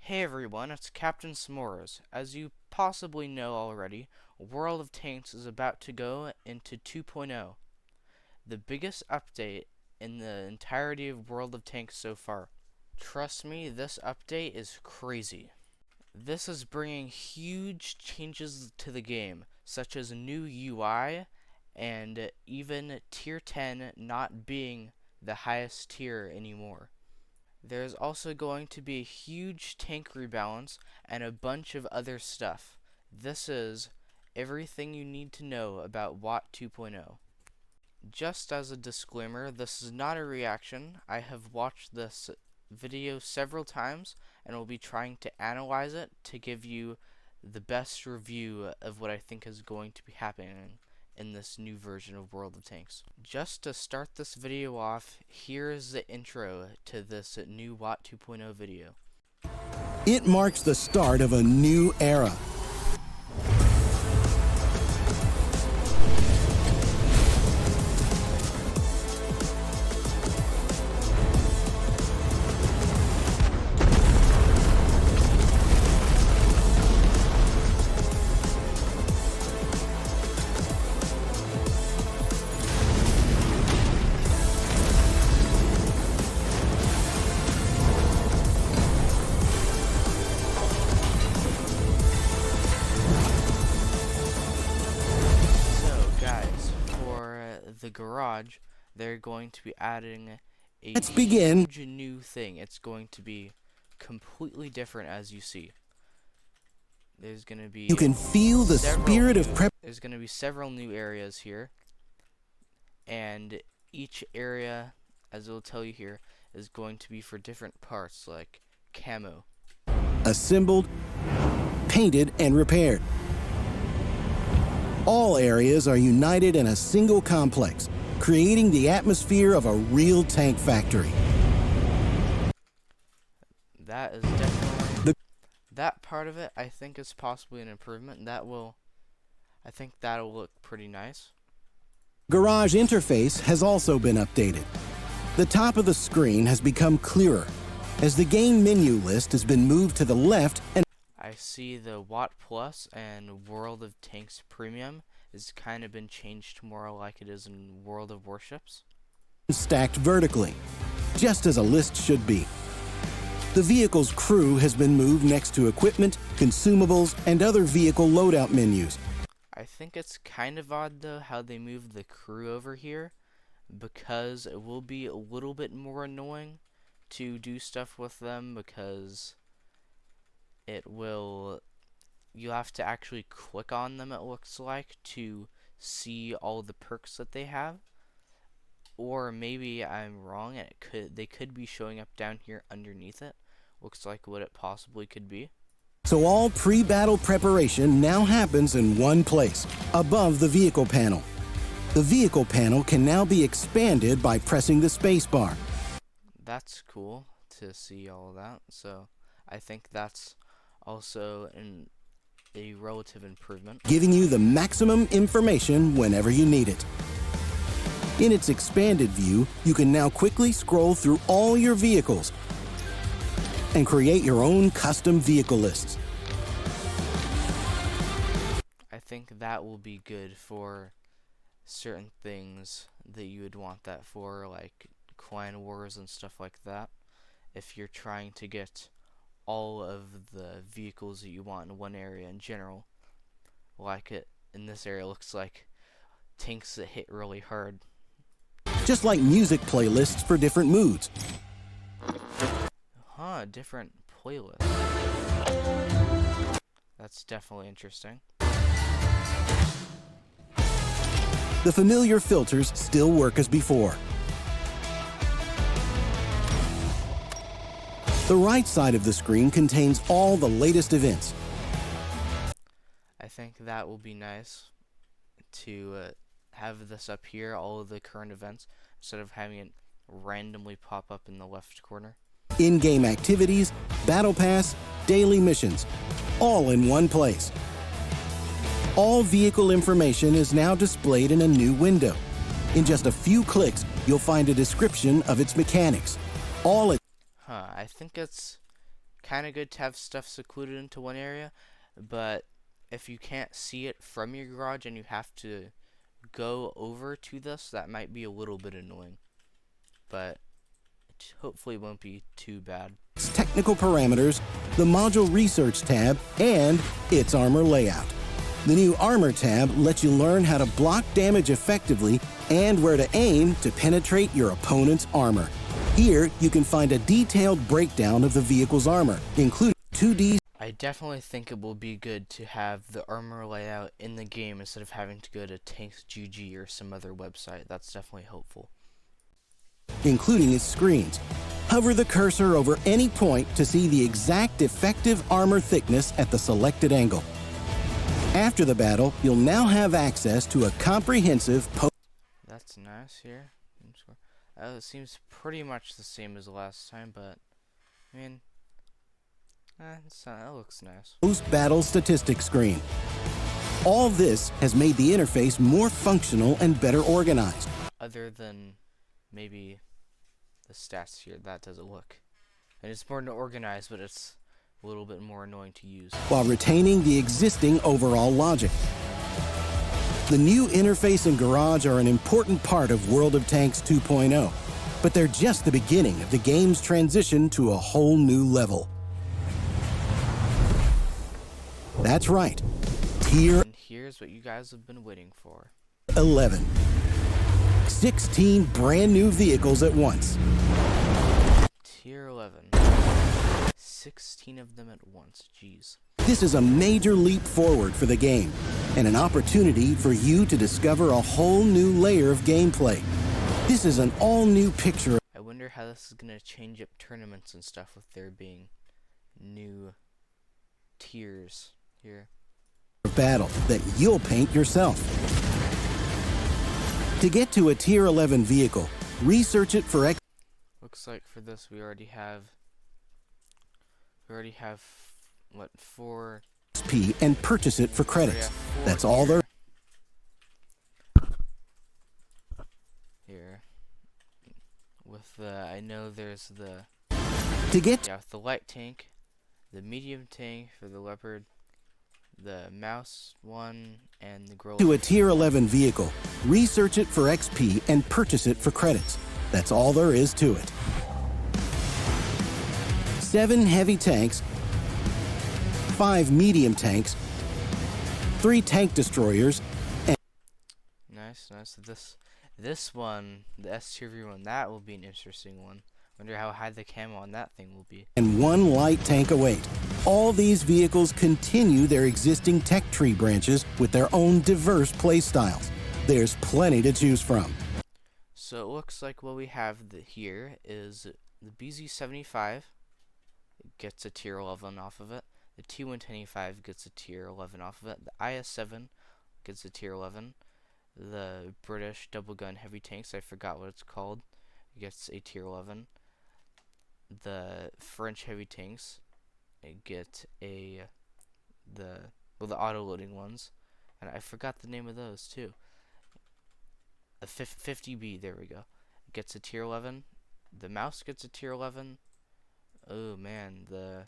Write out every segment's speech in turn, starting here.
Hey everyone, it's Captain Smores. As you possibly know already, World of Tanks is about to go into 2.0, the biggest update in the entirety of World of Tanks so far. Trust me, this update is crazy. This is bringing huge changes to the game, such as a new UI, and even Tier 10 not being the highest tier anymore. There's also going to be a huge tank rebalance and a bunch of other stuff. This is everything you need to know about WoT 2.0. Just as a disclaimer, this is not a reaction. I have watched this video several times and will be trying to analyze it to give you the best review of what I think is going to be happening in this new version of World of Tanks. Just to start this video off, here is the intro to this new WoT 2.0 video. It marks the start of a new era. The garage, they're going to be adding a Let's begin. huge new thing. It's going to be completely different, as you see. There's going to be You can feel the spirit of prep. There's going to be several new areas here, and each area, as it will tell you here, is going to be for different parts, like camo. Assembled, painted, and repaired. All areas are united in a single complex, creating the atmosphere of a real tank factory. That is definitely that part of it. I think is possibly an improvement. I think that'll look pretty nice. Garage interface has also been updated. The top of the screen has become clearer, as the game menu list has been moved to the left and I see the WoT Plus and World of Tanks Premium has kind of been changed more like it is in World of Warships. Stacked vertically, just as a list should be. The vehicle's crew has been moved next to equipment, consumables, and other vehicle loadout menus. I think it's kind of odd though how they moved the crew over here, because it will be a little bit more annoying to do stuff with them, because you have to actually click on them, it looks like, to see all the perks that they have. Or maybe I'm wrong and they could be showing up down here underneath it. Looks like what it possibly could be. So all pre-battle preparation now happens in one place, above the vehicle panel. The vehicle panel can now be expanded by pressing the spacebar. That's cool to see all of that, so I think that's also a relative improvement. Giving you the maximum information whenever you need it. In its expanded view, you can now quickly scroll through all your vehicles and create your own custom vehicle lists. I think that will be good for certain things that you would want that for, like clan wars and stuff like that. If you're trying to get all of the vehicles that you want in one area in general, like it in this area looks like tanks that hit really hard. Just like music playlists for different moods. Huh, different playlists. That's definitely interesting. The familiar filters still work as before. The right side of the screen contains all the latest events. I think that will be nice to have this up here, all of the current events, instead of having it randomly pop up in the left corner. In-game activities, battle pass, daily missions, all in one place. All vehicle information is now displayed in a new window. In just a few clicks, you'll find a description of its mechanics. All I think it's kind of good to have stuff secluded into one area, but if you can't see it from your garage and you have to go over to this, that might be a little bit annoying. But it hopefully won't be too bad. Its technical parameters, the Module Research tab, and its armor layout. The new Armor tab lets you learn how to block damage effectively and where to aim to penetrate your opponent's armor. Here, you can find a detailed breakdown of the vehicle's armor, including 2D. I definitely think it will be good to have the armor layout in the game instead of having to go to Tanks GG or some other website. That's definitely helpful. Including its screens. Hover the cursor over any point to see the exact effective armor thickness at the selected angle. After the battle, you'll now have access to a comprehensive That's nice here. It seems pretty much the same as last time, but I mean, that looks nice. Post-battle statistics screen. All this has made the interface more functional and better organized. Other than maybe the stats here, that doesn't look. And it's more organized, but it's a little bit more annoying to use. While retaining the existing overall logic. The new interface and garage are an important part of World of Tanks 2.0, but they're just the beginning of the game's transition to a whole new level. That's right. And here's what you guys have been waiting for. 11. 16 brand new vehicles at once. Tier 11. 16 of them at once. Jeez. This is a major leap forward for the game, and an opportunity for you to discover a whole new layer of gameplay. This is an all-new picture. I wonder how this is going to change up tournaments and stuff with there being new tiers here. Of battle that you'll paint yourself. To get to a Tier 11 vehicle, research it for Looks like for this we already have what, 4 XP and purchase it for credits. That's all there. Here. With I know there's the with the light tank, the medium tank for the leopard, the mouse one, and the gorilla. To a Tier 11 vehicle, research it for XP and purchase it for credits. That's all there is to it. 7 heavy tanks, 5 medium tanks, 3 tank destroyers, and nice. This one, the S tier one, that will be an interesting one. Wonder how high the camo on that thing will be. And 1 light tank await. All these vehicles continue their existing tech tree branches with their own diverse playstyles. There's plenty to choose from. So it looks like what we have here is the BZ75 gets a tier 11 off of it. The T125 gets a tier 11 off of it. The IS-7 gets a tier 11. The British double gun heavy tanks, I forgot what it's called, gets a tier 11. The French heavy tanks get the auto loading ones, and I forgot the name of those too. The 50B, there we go, gets a tier 11. The mouse gets a tier 11. Oh man, the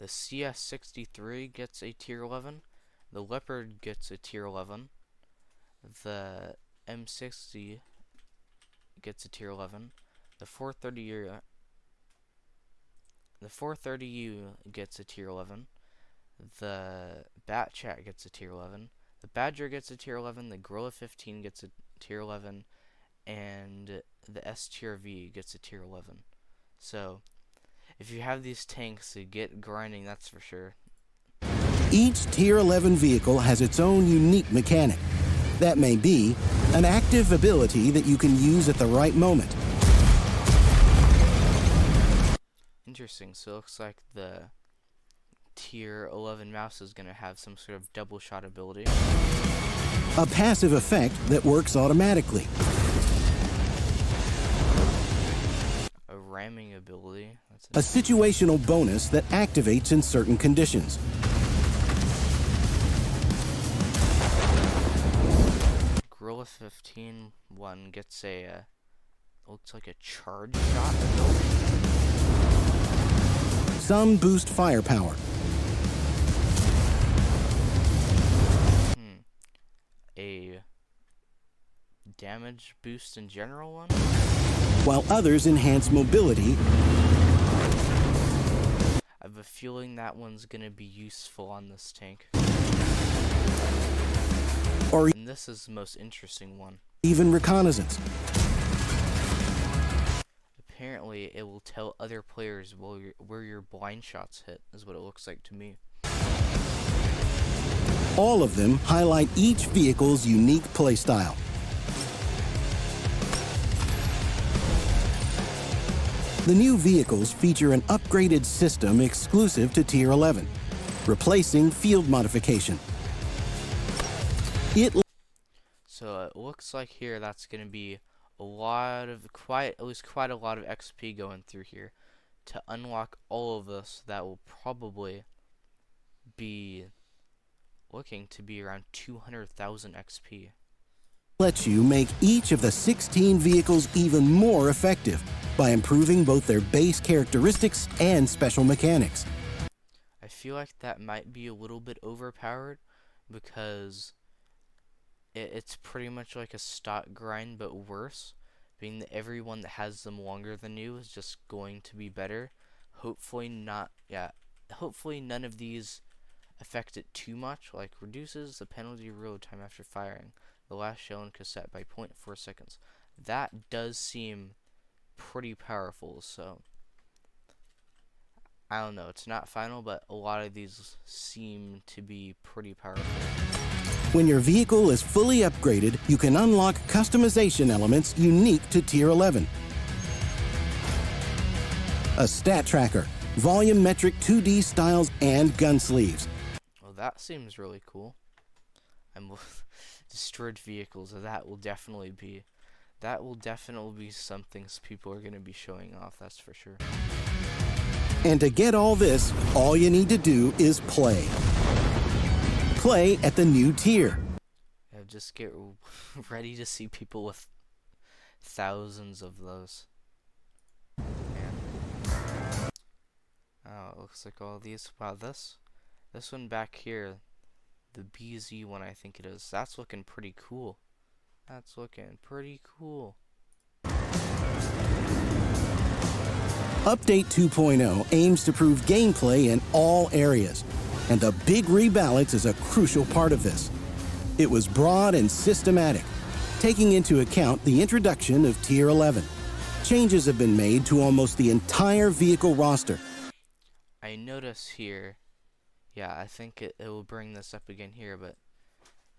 CS63 gets a tier 11. The Leopard gets a tier 11. The M60 gets a tier 11. The 430U gets a tier 11. The Bat Chat gets a tier 11. The Badger gets a tier 11. The Gorilla 15 gets a tier 11. And the S tier V gets a tier 11. So if you have these tanks, you get grinding, that's for sure. Each Tier 11 vehicle has its own unique mechanic. That may be an active ability that you can use at the right moment. Interesting. So it looks like the Tier 11 mouse is going to have some sort of double shot ability. A passive effect that works automatically. Ramming ability. A situational bonus that activates in certain conditions. Level 15 one gets a, looks like a charge shot. Some boost firepower, A damage boost in general one? while others enhance mobility. I have a feeling that one's gonna be useful on this tank. Or And this is the most interesting one. even reconnaissance. Apparently, it will tell other players where your blind shots hit, is what it looks like to me. All of them highlight each vehicle's unique playstyle. The new vehicles feature an upgraded system exclusive to Tier 11, replacing field modification. So it looks like here that's going to be a lot of quite a lot of XP going through here to unlock all of this. That will probably be looking to be around 200,000 XP. Lets you make each of the 16 vehicles even more effective by improving both their base characteristics and special mechanics. I feel like that might be a little bit overpowered because it's pretty much like a stock grind, but worse, being that everyone that has them longer than you is just going to be better. Hopefully none of these affect it too much, like reduces the penalty reload time after firing the last shell and cassette by 0.4 seconds. That does seem pretty powerful, so I don't know, it's not final, but a lot of these seem to be pretty powerful. When your vehicle is fully upgraded, you can unlock customization elements unique to Tier 11. A stat tracker, volumetric 2D styles, and gun sleeves. Well, that seems really cool. Destroyed vehicles, that will definitely be something people are going to be showing off, that's for sure. And to get all this, all you need to do is play. Play at the new tier. Yeah, just get ready to see people with thousands of those. Man. Oh, it looks like all these. Wow, this one back here, the BZ one, I think it is. That's looking pretty cool. That's looking pretty cool. Update 2.0 aims to improve gameplay in all areas, and the big rebalance is a crucial part of this. It was broad and systematic, taking into account the introduction of Tier 11. Changes have been made to almost the entire vehicle roster. I notice here, yeah, I think it will bring this up again here, but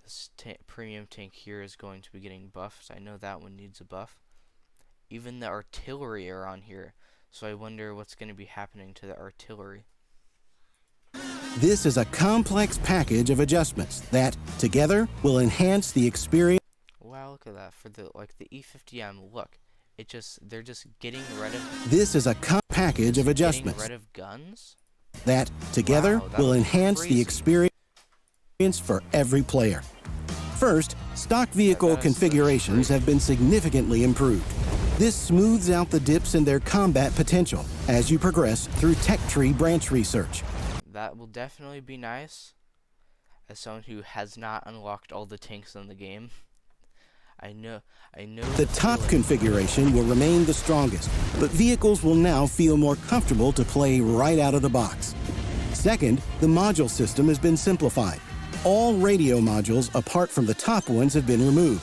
this premium tank here is going to be getting buffed. I know that one needs a buff. Even the artillery are on here, so I wonder what's going to be happening to the artillery. This is a complex package of adjustments that, together, will enhance the experience. Wow, look at that. For the E50M, look. They're just getting rid of... This is a package of adjustments getting rid of guns? that, together, will enhance the experience for every player. First, stock vehicle configurations have been significantly improved. This smooths out the dips in their combat potential as you progress through tech tree branch research. That will definitely be nice. As someone who has not unlocked all the tanks in the game, I know. The top configuration will remain the strongest, but vehicles will now feel more comfortable to play right out of the box. Second, the module system has been simplified. All radio modules apart from the top ones have been removed.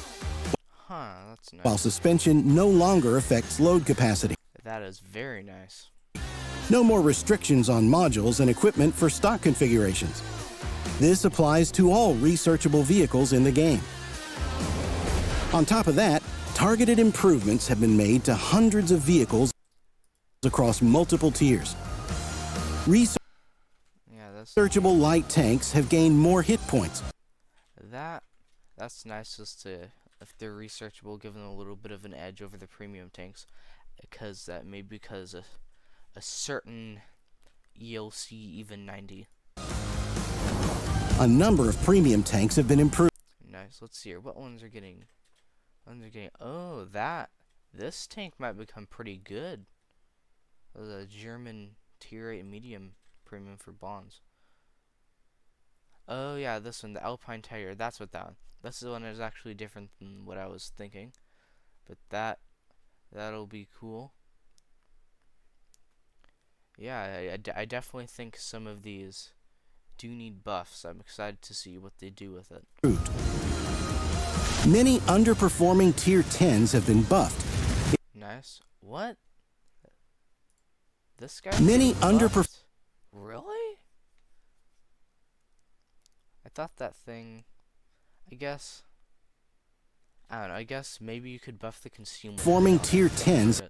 Huh, that's nice. While suspension no longer affects load capacity. That is very nice. No more restrictions on modules and equipment for stock configurations. This applies to all researchable vehicles in the game. On top of that, targeted improvements have been made to hundreds of vehicles across multiple tiers. Researchable light tanks have gained more hit points. That's nice, just to, if they're researchable, give them a little bit of an edge over the premium tanks, because a certain ELC even 90. A number of premium tanks have been improved. Nice. Let's see here. What ones are getting Undergain. Oh, this tank might become pretty good. The German tier 8 medium premium for bonds. Oh yeah, this one, the Alpine Tiger. That's what that one. This one is actually different than what I was thinking, but that'll be cool. Yeah, I definitely think some of these do need buffs. I'm excited to see what they do with it. Many underperforming tier 10s have been buffed. Nice. What? This guy? Many underperforming. Really? I thought that thing. I guess. I don't know. I guess maybe you could buff the consumer. Performing tier 10s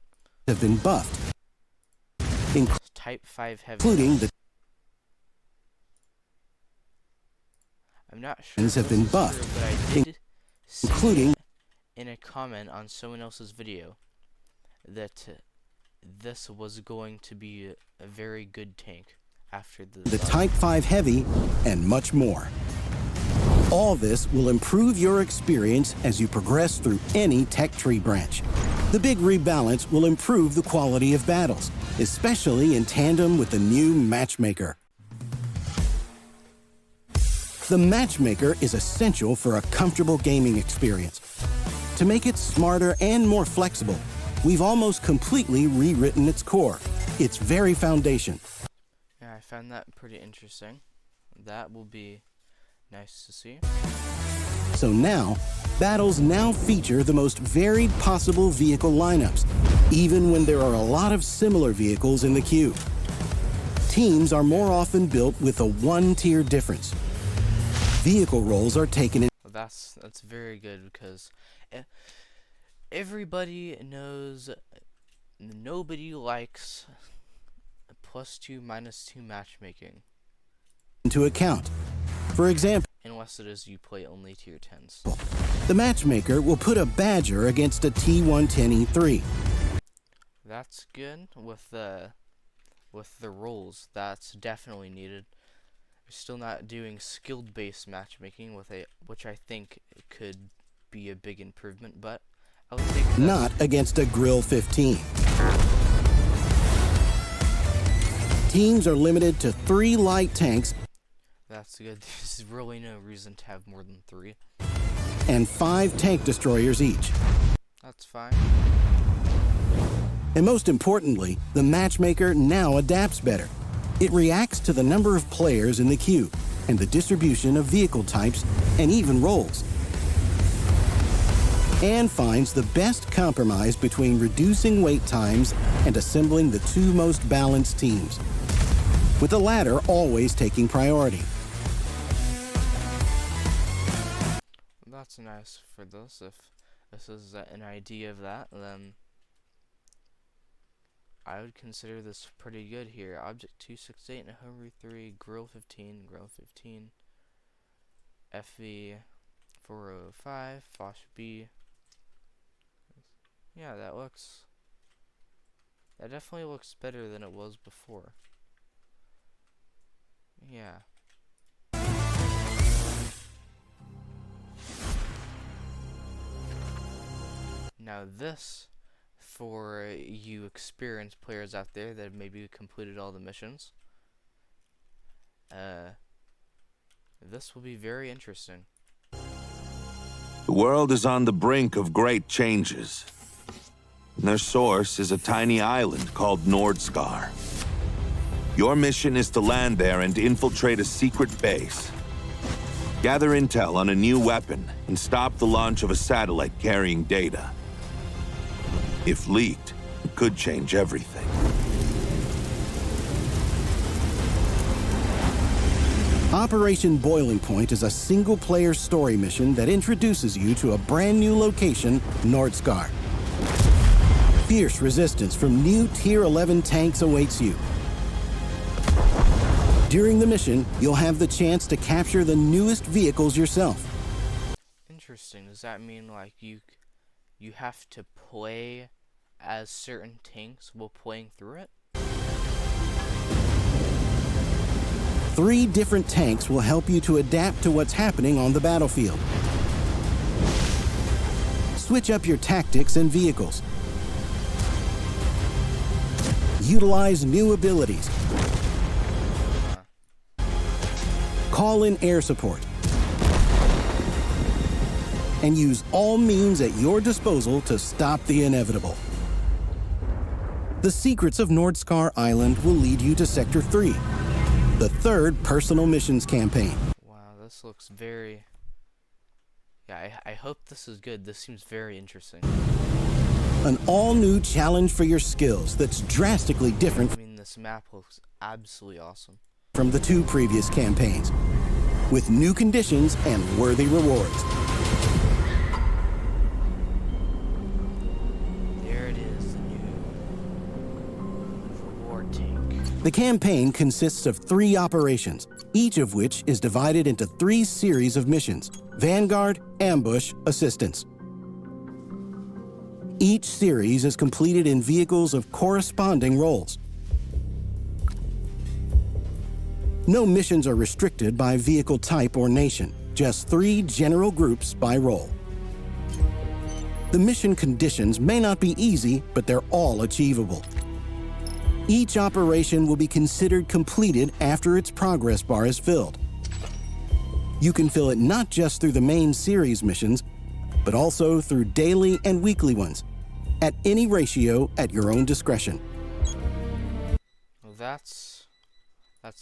have been buffed. Type 5 heavy. Including the. I'm not sure. Have been buffed. True, but I did see including in a comment on someone else's video that this was going to be a very good tank after the Type 5 heavy and much more. All this will improve your experience as you progress through any tech tree branch. The big rebalance will improve the quality of battles, especially in tandem with the new Matchmaker. The Matchmaker is essential for a comfortable gaming experience. To make it smarter and more flexible, we've almost completely rewritten its core, its very foundation. Yeah, I found that pretty interesting. That will be nice to see. So now, battles now feature the most varied possible vehicle lineups, even when there are a lot of similar vehicles in the queue. Teams are more often built with a one-tier difference. Vehicle roles are taken in. Well, that's very good because everybody knows nobody likes +2 -2 matchmaking Into account. For example, unless it is you play only tier 10s. the Matchmaker will put a Badger against a T110E3. That's good with the roles. That's definitely needed. We're still not doing skilled-based matchmaking with which I think could be a big improvement, but I'll take that. Not against a Grill 15. Teams are limited to 3 light tanks. That's good. There's really no reason to have more than 3. And 5 tank destroyers each. That's fine. And most importantly, the Matchmaker now adapts better. It reacts to the number of players in the queue, and the distribution of vehicle types, and even roles. And finds the best compromise between reducing wait times and assembling the 2 most balanced teams, with the latter always taking priority. That's nice for this. If this is an idea of that, then I would consider this pretty good here. Object 268 and a Homebrew 3, Grill 15, FV 405, Fosh B. Yeah, that definitely looks better than it was before. Yeah. Now this, for you experienced players out there that have maybe completed all the missions, this will be very interesting. The world is on the brink of great changes. Their source is a tiny island called Nordsgar. Your mission is to land there and infiltrate a secret base. Gather intel on a new weapon and stop the launch of a satellite carrying data. If leaked, it could change everything. Operation Boiling Point is a single-player story mission that introduces you to a brand new location, Nordsgar. Fierce resistance from new Tier 11 tanks awaits you. During the mission, you'll have the chance to capture the newest vehicles yourself. Interesting. Does that mean like you have to play as certain tanks while playing through it? 3 different tanks will help you to adapt to what's happening on the battlefield. Switch up your tactics and vehicles. Utilize new abilities. Call in air support. And use all means at your disposal to stop the inevitable. The secrets of Nordsgar Island will lead you to Sector 3, the third personal missions campaign. Wow, this looks very... Yeah, I hope this is good. This seems very interesting. An all-new challenge for your skills that's drastically different I mean, this map looks absolutely awesome. from the two previous campaigns, with new conditions and worthy rewards. There it is, the new reward tank. The campaign consists of 3 operations, each of which is divided into 3 series of missions: Vanguard, Ambush, Assistance. Each series is completed in vehicles of corresponding roles. No missions are restricted by vehicle type or nation, just 3 general groups by role. The mission conditions may not be easy, but they're all achievable. Each operation will be considered completed after its progress bar is filled. You can fill it not just through the main series missions, but also through daily and weekly ones, at any ratio at your own discretion. Well, that's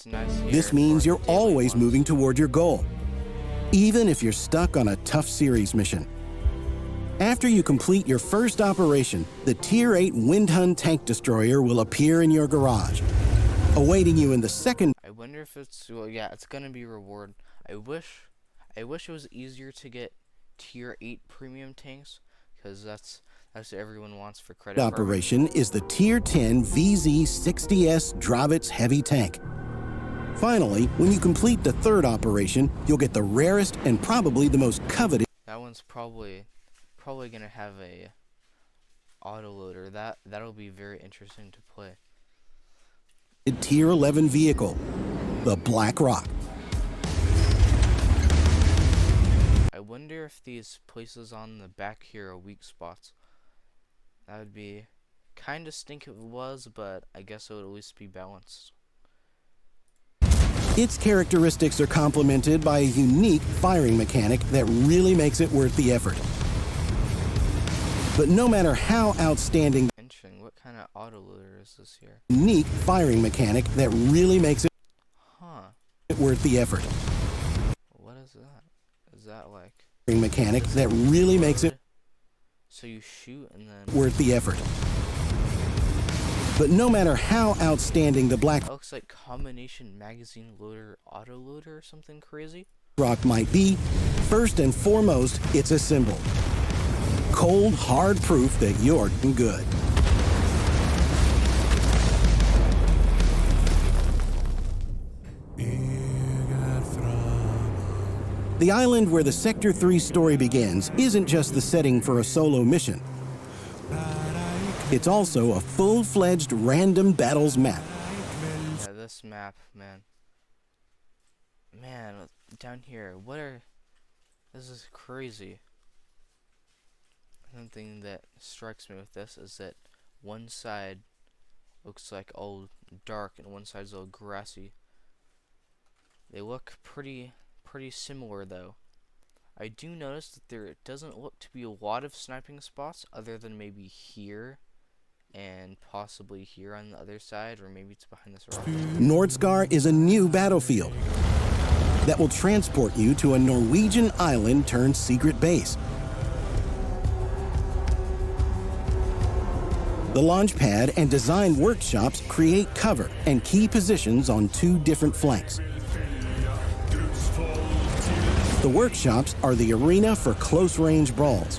nice here. This means for you're daily always ones. moving toward your goal, even if you're stuck on a tough series mission. After you complete your first operation, the Tier 8 Windhun tank destroyer will appear in your garage. Awaiting you in the second... I wonder if it's... Well, yeah, it's gonna be reward. I wish it was easier to get Tier 8 premium tanks, because that's what everyone wants for credit. operation is the Tier 10 VZ-60S Dravitz heavy tank. Finally, when you complete the third operation, you'll get the rarest and probably the most coveted That one's probably gonna have a autoloader. That'll be very interesting to play. Tier 11 vehicle, the Black Rock. I wonder if these places on the back here are weak spots. That would be kind of stink if it was, but I guess it would at least be balanced. Its characteristics are complemented by a unique firing mechanic that really makes it worth the effort. But no matter how outstanding Interesting. What kind of autoloader is this here? unique firing mechanic that really makes it Huh. worth the effort. What is that? Is that like... Firing mechanic that really makes it So you shoot and then... worth the effort. But no matter how outstanding the Black That looks like combination magazine loader autoloader or something crazy. Rock might be, first and foremost, it's a symbol. Cold, hard proof that you're good. The island where the Sector 3 story begins isn't just the setting for a solo mission. It's also a full-fledged random battles map. Yeah, this map, man. Man, down here, this is crazy. Something that strikes me with this is that one side looks like all dark and one side's all grassy. They look pretty similar though. I do notice that there doesn't look to be a lot of sniping spots other than maybe here and possibly here on the other side, or maybe it's behind this rock. Nordsgar is a new battlefield that will transport you to a Norwegian island turned secret base. The launch pad and design workshops create cover and key positions on 2 different flanks. The workshops are the arena for close-range brawls,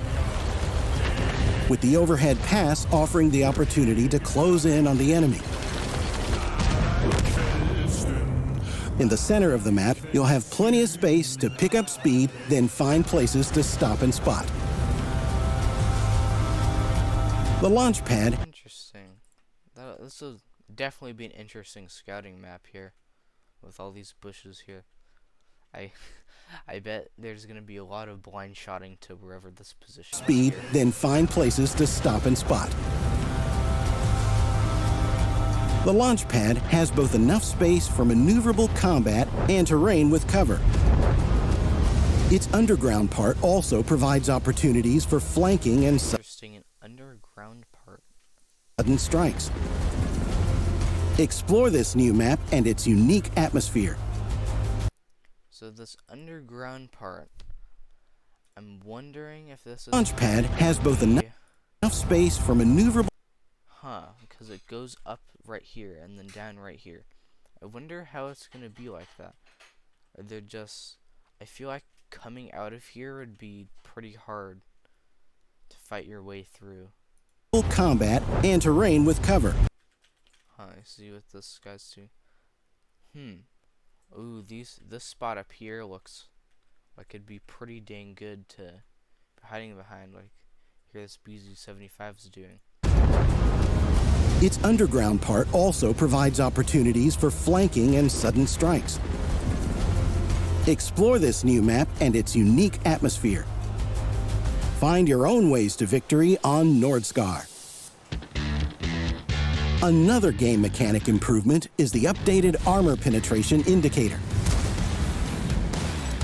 with the overhead pass offering the opportunity to close in on the enemy. In the center of the map, you'll have plenty of space to pick up speed, then find places to stop and spot. The launch pad... Interesting. This will definitely be an interesting scouting map here, with all these bushes here. I I bet there's gonna be a lot of blind shotting to wherever this position is Speed, here. then find places to stop and spot. The launch pad has both enough space for maneuverable combat and terrain with cover. Its underground part also provides opportunities for flanking and Interesting, an underground part. sudden strikes. Explore this new map and its unique atmosphere. So this underground part, I'm wondering if this is The launch pad has both enough space for maneuverable. because it goes up right here and then down right here. I wonder how it's gonna be like that. Are there just, I feel like coming out of here would be pretty hard to fight your way through. Combat and terrain with cover. I see what this guy's doing. Ooh, this spot up here looks like it'd be pretty dang good to be hiding behind, like here this BZ-75 is doing. Its underground part also provides opportunities for flanking and sudden strikes. Explore this new map and its unique atmosphere. Find your own ways to victory on Nordsgar. Another game mechanic improvement is the updated armor penetration indicator.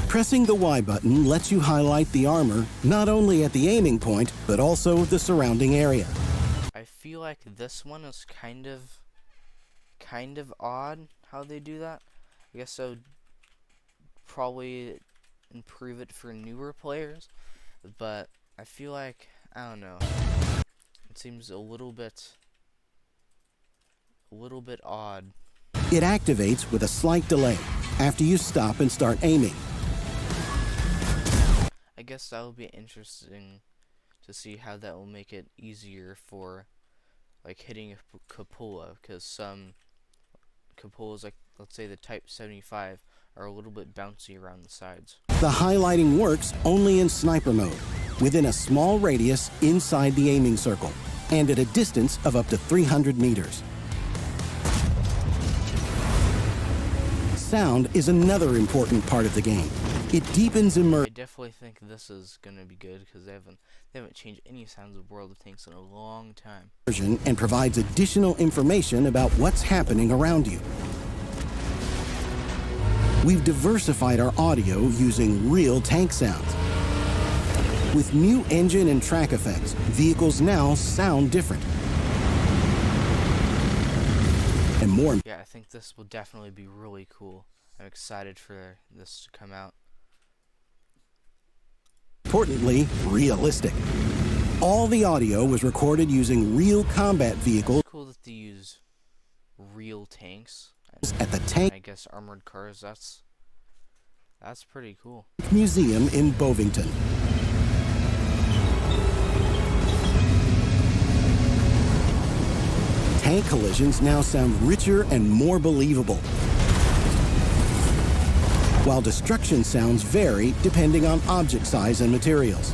Pressing the Y button lets you highlight the armor not only at the aiming point, but also the surrounding area. I feel like this one is kind of odd how they do that. I guess I would probably improve it for newer players, but I feel like, I don't know, it seems a little bit odd. It activates with a slight delay after you stop and start aiming. I guess that will be interesting to see how that will make it easier for like hitting a cupola, because some cupolas, like let's say the Type 75, are a little bit bouncy around the sides. The highlighting works only in sniper mode, within a small radius inside the aiming circle, and at a distance of up to 300 meters. Sound is another important part of the game. It deepens immersion. I definitely think this is gonna be good because they haven't changed any sounds of World of Tanks in a long time. And provides additional information about what's happening around you. We've diversified our audio using real tank sounds. With new engine and track effects, vehicles now sound different. And more. Yeah, I think this will definitely be really cool. I'm excited for this to come out. Importantly, realistic. All the audio was recorded using real combat vehicles. It's cool that they use real tanks At the Tank I guess armored cars. That's pretty cool. Museum in Bovington. Tank collisions now sound richer and more believable, while destruction sounds vary depending on object size and materials.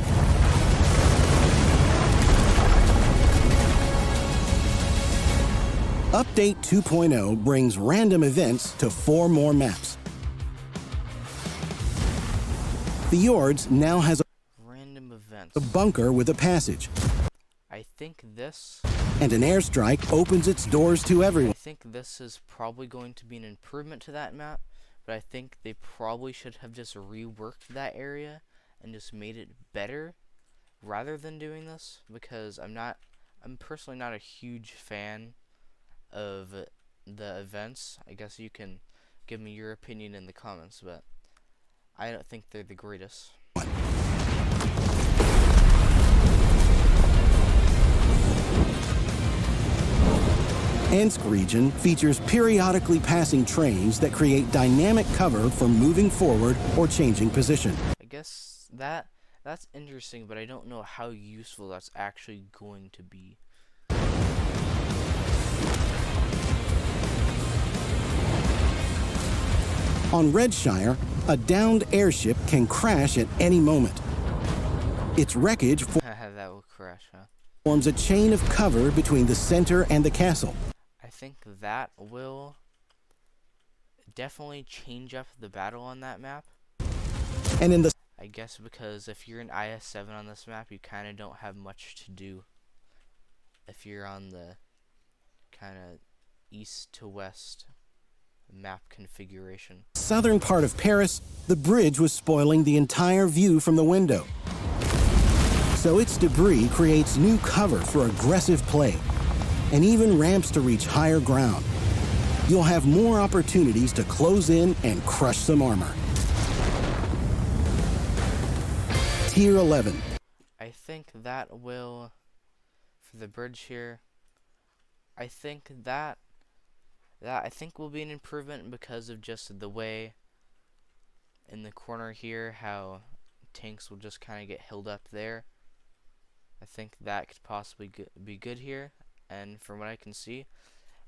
Update 2.0 brings random events to 4 more maps. The Fjords now has Random events. a bunker with a passage, I think this and an airstrike opens its doors to everyone. I think this is probably going to be an improvement to that map, but I think they probably should have just reworked that area and just made it better rather than doing this, because I'm personally not a huge fan of the events. I guess you can give me your opinion in the comments, but I don't think they're the greatest. Ensk region features periodically passing trains that create dynamic cover for moving forward or changing position. I guess that's interesting, but I don't know how useful that's actually going to be. On Redshire, a downed airship can crash at any moment. Its wreckage That will crash, huh? forms a chain of cover between the center and the castle. I think that will definitely change up the battle on that map. And in the I guess because if you're in IS-7 on this map, you kind of don't have much to do. If you're on the kind of east to west map configuration. southern part of Paris, the bridge was spoiling the entire view from the window. So its debris creates new cover for aggressive play, and even ramps to reach higher ground. You'll have more opportunities to close in and crush some armor. Tier 11. I think that will, for the bridge here, I think that will be an improvement because of just the way in the corner here how tanks will just kind of get held up there. I think that could possibly be good here, and from what I can see,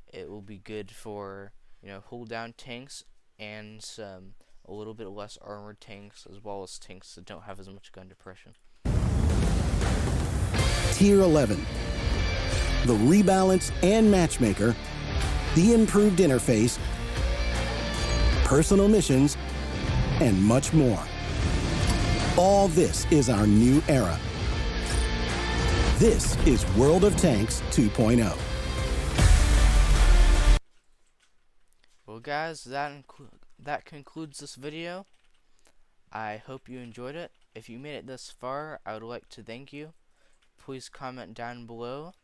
it will be good for, you know, hold down tanks and some a little bit less armored tanks, as well as tanks that don't have as much gun depression. Tier 11. The rebalance and matchmaker, the improved interface, personal missions, and much more. All this is our new era. This is World of Tanks 2.0. Well, guys, that concludes this video. I hope you enjoyed it. If you made it this far, I would like to thank you. Please comment down below.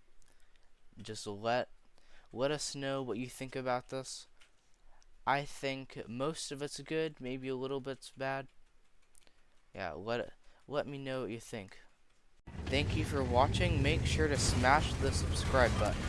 Just let us know what you think about this. I think most of it's good, maybe a little bit's bad. Yeah, let me know what you think. Thank you for watching. Make sure to smash the subscribe button.